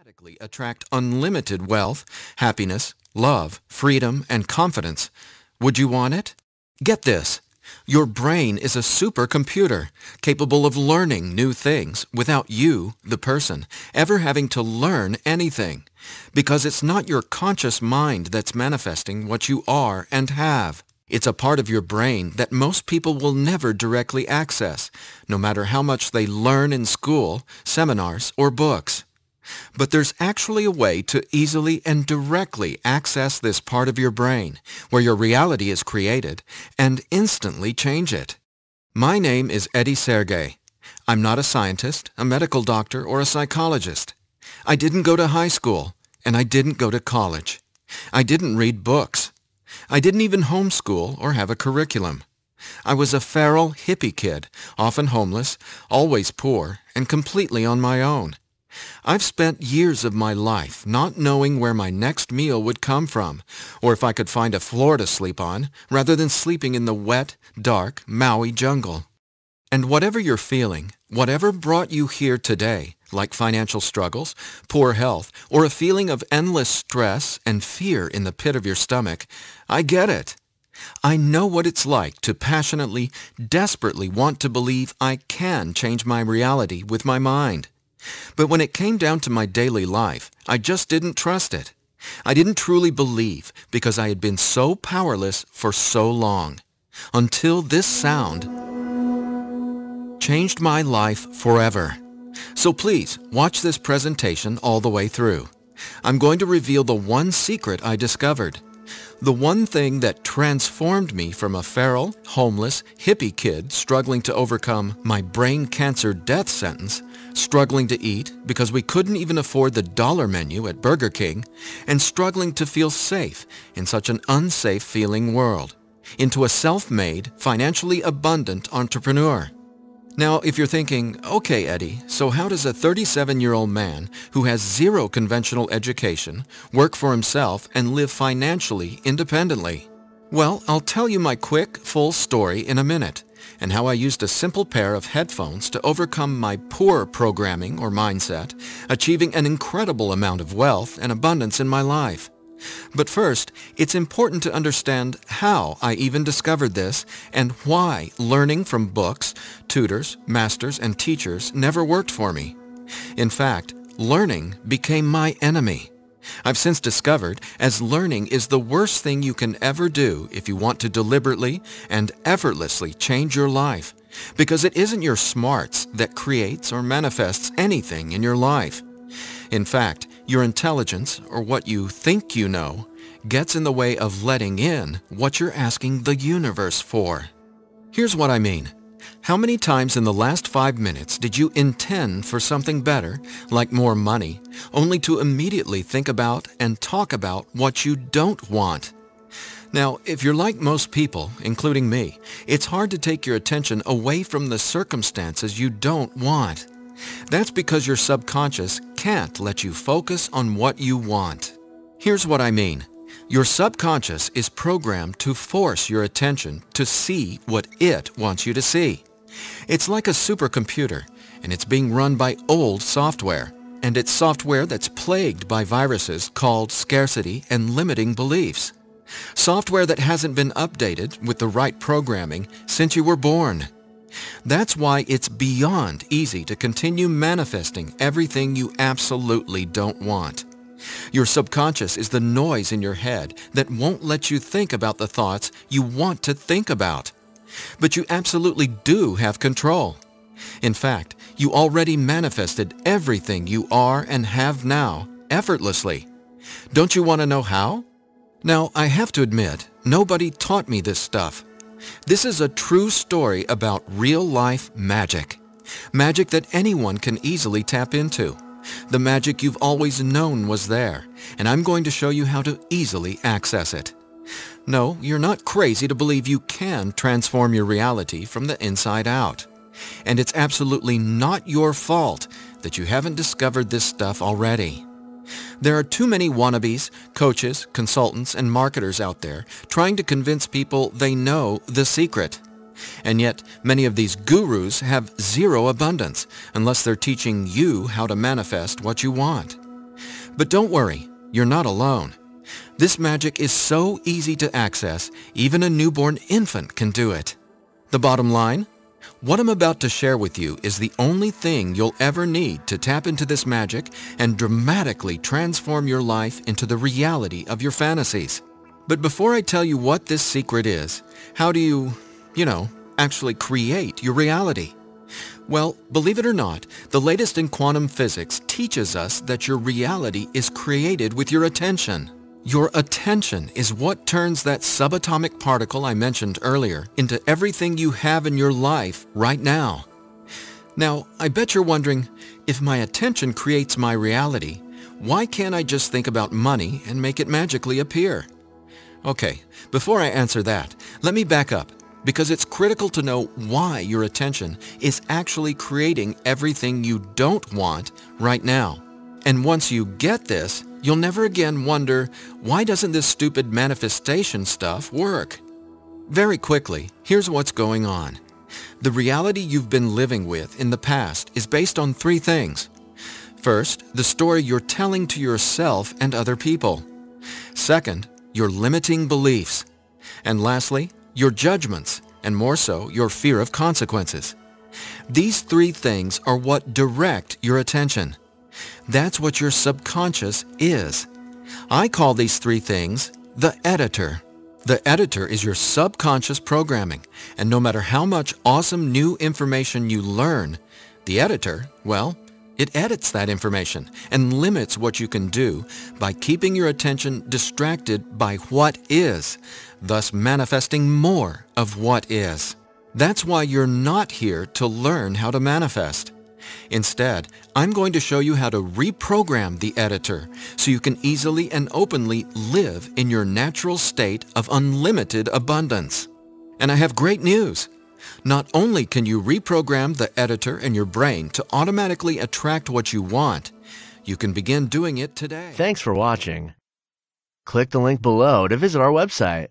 automatically attract unlimited wealth, happiness, love, freedom, and confidence. Would you want it? Get this. Your brain is a supercomputer capable of learning new things without you, the person, ever having to learn anything, because it's not your conscious mind that's manifesting what you are and have. It's a part of your brain that most people will never directly access, no matter how much they learn in school, seminars, or books. But there's actually a way to easily and directly access this part of your brain, where your reality is created, and instantly change it. My name is Eddie Sergey. I'm not a scientist, a medical doctor, or a psychologist. I didn't go to high school, and I didn't go to college. I didn't read books. I didn't even homeschool or have a curriculum. I was a feral hippie kid, often homeless, always poor, and completely on my own. I've spent years of my life not knowing where my next meal would come from, or if I could find a floor to sleep on, rather than sleeping in the wet, dark Maui jungle. And whatever you're feeling, whatever brought you here today, like financial struggles, poor health, or a feeling of endless stress and fear in the pit of your stomach, I get it. I know what it's like to passionately, desperately want to believe I can change my reality with my mind. But when it came down to my daily life, I just didn't trust it. I didn't truly believe because I had been so powerless for so long. Until this sound changed my life forever. So please, watch this presentation all the way through. I'm going to reveal the one secret I discovered. The one thing that transformed me from a feral, homeless, hippie kid struggling to overcome my brain cancer death sentence, struggling to eat because we couldn't even afford the dollar menu at Burger King, and struggling to feel safe in such an unsafe feeling world, into a self-made, financially abundant entrepreneur. Now, if you're thinking, okay, Eddie, so how does a 37-year-old man who has zero conventional education work for himself and live financially independently? Well, I'll tell you my quick, full story in a minute, and how I used a simple pair of headphones to overcome my poor programming or mindset, achieving an incredible amount of wealth and abundance in my life. But first, it's important to understand how I even discovered this and why learning from books, tutors, masters, and teachers never worked for me. In fact, learning became my enemy. I've since discovered as learning is the worst thing you can ever do if you want to deliberately and effortlessly change your life, because it isn't your smarts that creates or manifests anything in your life. In fact, your intelligence, or what you think you know, gets in the way of letting in what you're asking the universe for. Here's what I mean. How many times in the last 5 minutes did you intend for something better, like more money, only to immediately think about and talk about what you don't want? Now, if you're like most people, including me, it's hard to take your attention away from the circumstances you don't want. That's because your subconscious can't let you focus on what you want. Here's what I mean. Your subconscious is programmed to force your attention to see what it wants you to see. It's like a supercomputer, and it's being run by old software. And it's software that's plagued by viruses called scarcity and limiting beliefs. Software that hasn't been updated with the right programming since you were born. That's why it's beyond easy to continue manifesting everything you absolutely don't want. Your subconscious is the noise in your head that won't let you think about the thoughts you want to think about. But you absolutely do have control. In fact, you already manifested everything you are and have now effortlessly. Don't you want to know how? Now, I have to admit, nobody taught me this stuff. This is a true story about real-life magic. Magic that anyone can easily tap into. The magic you've always known was there, and I'm going to show you how to easily access it. No, you're not crazy to believe you can transform your reality from the inside out. And it's absolutely not your fault that you haven't discovered this stuff already. There are too many wannabes, coaches, consultants, and marketers out there trying to convince people they know the secret. And yet, many of these gurus have zero abundance unless they're teaching you how to manifest what you want. But don't worry, you're not alone. This magic is so easy to access, even a newborn infant can do it. The bottom line? What I'm about to share with you is the only thing you'll ever need to tap into this magic and dramatically transform your life into the reality of your fantasies. But before I tell you what this secret is, how do you actually create your reality? Well, believe it or not, the latest in quantum physics teaches us that your reality is created with your attention. Your attention is what turns that subatomic particle I mentioned earlier into everything you have in your life right now. Now, I bet you're wondering, if my attention creates my reality, why can't I just think about money and make it magically appear? Okay, before I answer that, let me back up, because it's critical to know why your attention is actually creating everything you don't want right now. And once you get this, you'll never again wonder, why doesn't this stupid manifestation stuff work? Very quickly, here's what's going on. The reality you've been living with in the past is based on three things. First, the story you're telling to yourself and other people. Second, your limiting beliefs. And lastly, your judgments, and more so, your fear of consequences. These three things are what direct your attention. That's what your subconscious is. I call these three things the editor. The editor is your subconscious programming, and no matter how much awesome new information you learn, the editor, well, it edits that information and limits what you can do by keeping your attention distracted by what is, thus manifesting more of what is. That's why you're not here to learn how to manifest. Instead, I'm going to show you how to reprogram the editor so you can easily and openly live in your natural state of unlimited abundance. And I have great news. Not only can you reprogram the editor in your brain to automatically attract what you want, you can begin doing it today. Thanks for watching. Click the link below to visit our website.